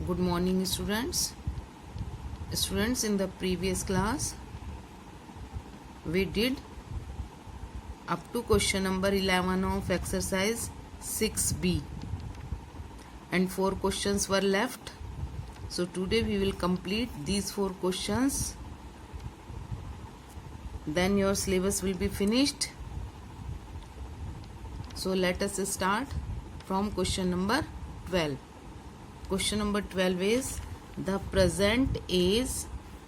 Good morning, students. In the previous class, we did up to question number 11 of exercise 6B, and 4 questions were left. So today we will complete these 4 questions. Then your syllabus will be finished. So let us start from question number 12. Question number 12 is, the present age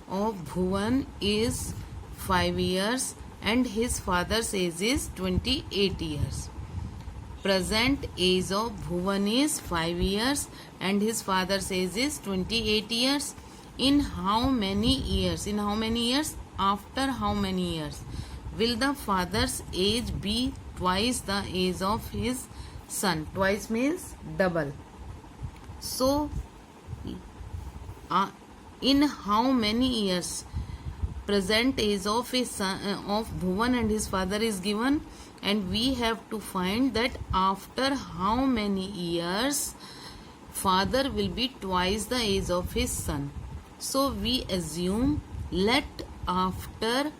of Bhuvan is 5 years and his father's age is 28 years. Present age of Bhuvan is 5 years and his father's age is 28 years. In how many years? After how many years will the father's age be twice the age of his son? Twice means double. So, in how many years present age of his son, of Bhuvan and his father is given, and we have to find that after how many years father will be twice the age of his son. So we assume let after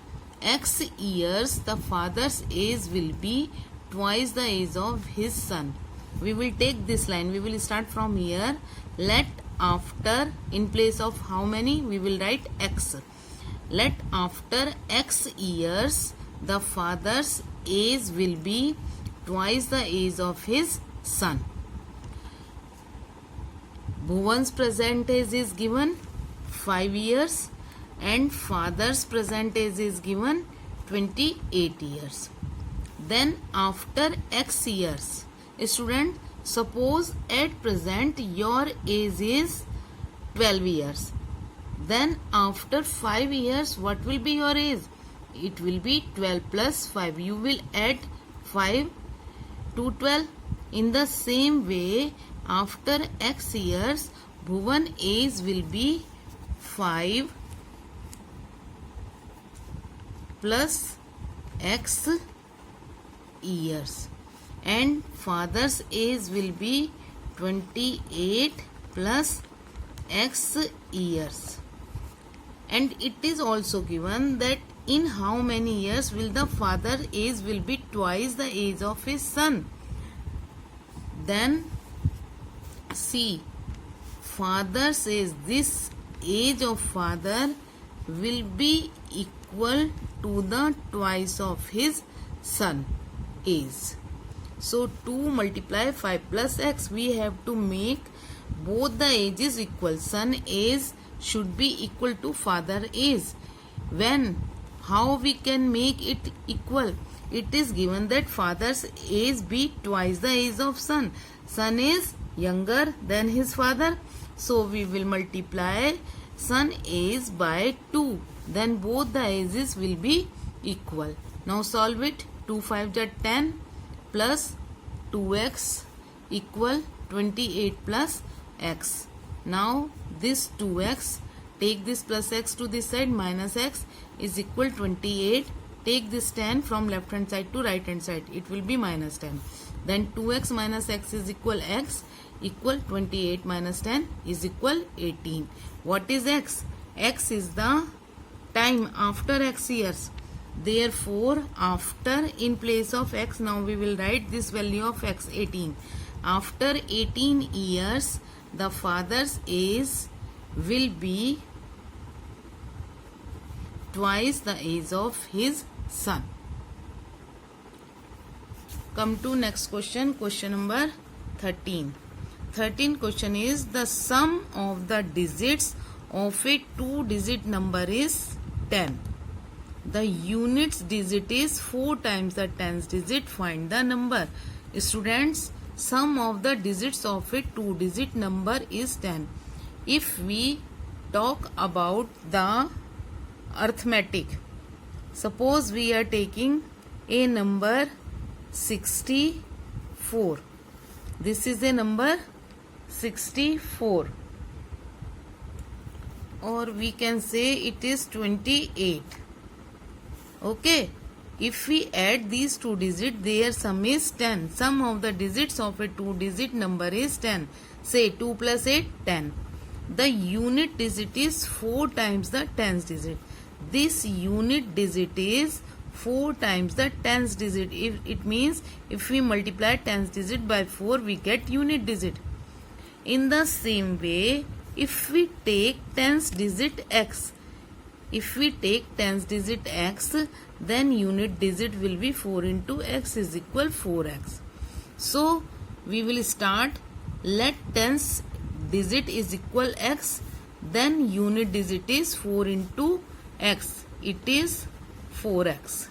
x years the father's age will be twice the age of his son. We will take this line, we will start from here. Let after, in place of how many we will write x. Let after x years the father's age will be twice the age of his son. Bhuvan's present age is given 5 years and father's present age is given 28 years. Then after x years, student, suppose at present your age is 12 years. Then after 5 years, what will be your age? It will be 12 plus 5. You will add 5 to 12. In the same way, after x years, Bhuvan age will be 5 plus x years. And father's age will be 28 plus x years. And it is also given that in how many years will the father age will be twice the age of his son. Then see, father's age, this age of father will be equal to the twice of his son age. So 2 multiply 5 plus x, we have to make both the ages equal. Son age should be equal to father age. When? How we can make it equal? It is given that father's age be twice the age of son. Son is younger than his father. So we will multiply son age by 2. Then both the ages will be equal. Now solve it. 2 5 are 10 plus 2x equal 28 plus x. Now this 2x, take this plus x to this side, minus x is equal 28. Take this 10 from left hand side to right hand side, it will be minus 10. Then 2x minus x is equal x, equal 28 minus 10 is equal 18. What is x? X is the time after x years. Therefore, after, in place of x, now we will write this value of x, 18. After 18 years, the father's age will be twice the age of his son. Come to next question, question number 13. 13th question is, the sum of the digits of a 2-digit number is 10. The units digit is 4 times the tens digit. Find the number. Students, sum of the digits of a 2-digit number is 10. If we talk about the arithmetic, suppose we are taking a number 64. This is a number 64. Or we can say it is 28. Okay, if we add these 2 digits, their sum is 10. Sum of the digits of a 2-digit number is 10. Say 2 plus 8, 10. the unit digit is 4 times the tens digit. This unit digit is 4 times the tens digit. It means if we multiply tens digit by 4, we get unit digit. In the same way, if we take tens digit x, then unit digit will be 4 into x is equal 4x. So we will start, let tens digit is equal x, then unit digit is 4 into x. It is 4x.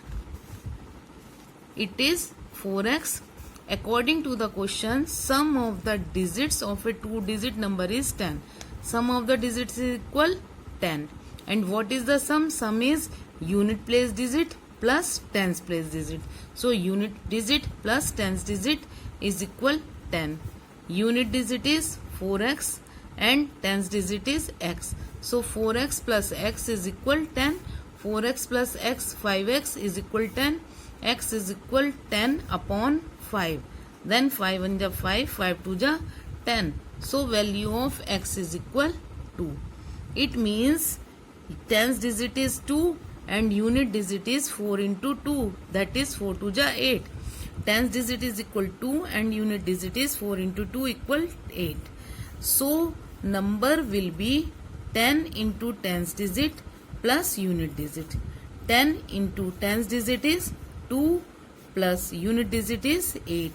According to the question, sum of the digits of a 2-digit number is 10. Sum of the digits is equal 10. And what is the sum? Sum is unit place digit plus tens place digit. So unit digit plus tens digit is equal 10. Unit digit is 4x and tens digit is x. So 4x plus x is equal 10. 4x plus x, 5x is equal 10. X is equal 10 upon 5. Then 5 1 ja 5, 5 2 ja 10. So value of x is equal 2. It means tens digit is 2 and unit digit is 4 into 2. That is 4 2 ja 8. Tens digit is equal 2 and unit digit is 4 into 2 equal 8. So number will be 10 into tens digit plus unit digit. 10 into tens digit is 2 plus unit digit is 8.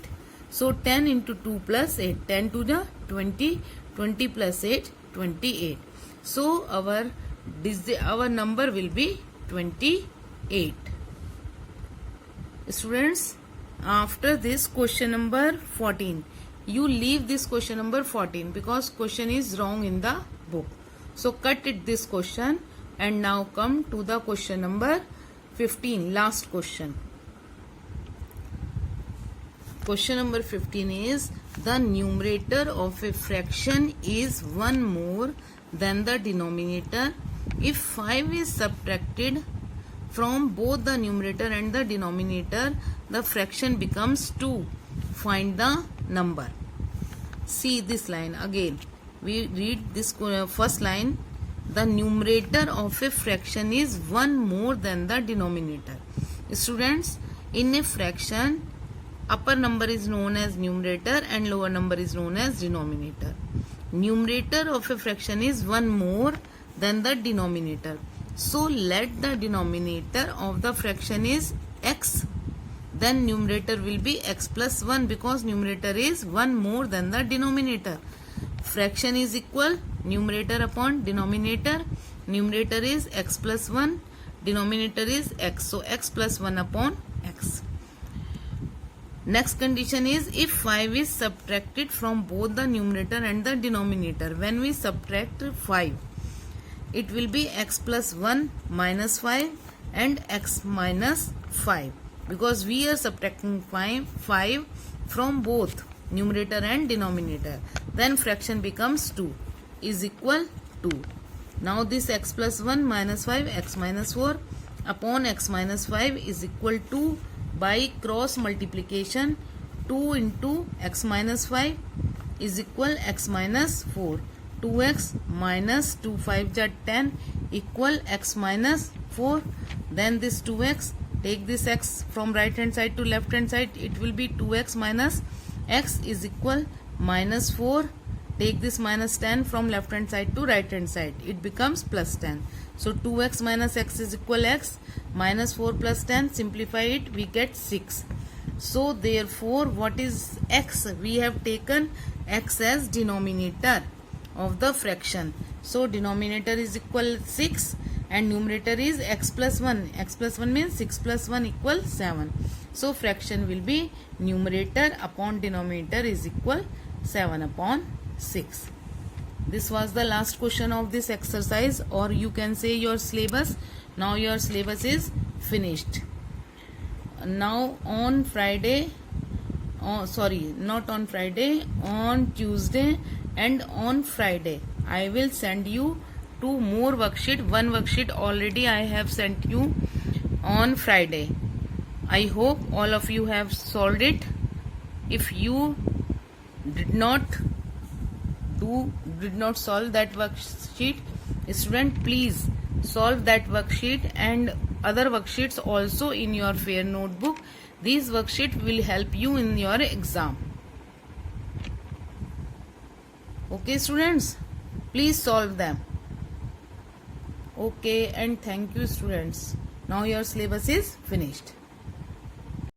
So 10 into 2 plus 8. 10 to the 20. 20 plus 8. 28. So our number will be 28. Students, after this question number 14, you leave this question number 14 because question is wrong in the book. So cut it this question and now come to the question number 15, last question. Question number 15 is, the numerator of a fraction is 1 more than the denominator if 5 is subtracted from both the numerator and the denominator, the fraction becomes 2. Find the number. See this line again. We read this first line. The numerator of a fraction is 1 more than the denominator. Students, in a fraction, upper number is known as numerator and lower number is known as denominator. Numerator of a fraction is 1 more than the denominator. So let the denominator of the fraction is x. Then numerator will be x plus 1 because numerator is 1 more than the denominator. Fraction is equal numerator upon denominator. Numerator is x plus 1. Denominator is x. So x plus 1 upon x. Next condition is if 5 is subtracted from both the numerator and the denominator. When we subtract 5, it will be x plus 1 minus 5 and x minus 5. Because we are subtracting 5 from both numerator and denominator. Then fraction becomes 2 is equal to. Now this x plus 1 minus 5 x minus 4 upon x minus 5 is equal to, by cross multiplication, 2 into x minus 5 is equal x minus 4. 2x minus 2 5 ja 10 equal x minus 4. Then this 2x, take this x from right hand side to left hand side, it will be 2x minus x is equal minus 4. Take this minus 10 from left hand side to right hand side, it becomes plus 10. So 2x minus x is equal x, minus 4 plus 10, simplify it, we get 6. So therefore what is x? We have taken x as denominator of the fraction. So denominator is equal 6 and numerator is x plus 1. X plus 1 means 6 plus 1 equals 7. So fraction will be numerator upon denominator is equal 7 upon 6. This was the last question of this exercise, or you can say your syllabus. Now your syllabus is finished. Now on Friday, not on Friday, on Tuesday and on Friday, I will send you 2 more worksheet. One worksheet already I have sent you on Friday. I hope all of you have solved it. If you did not who did not solve that worksheet, student, please solve that worksheet and other worksheets also in your fair notebook. These worksheets will help you in your exam. Okay students, please solve them. Okay, and thank you students. Now your syllabus is finished.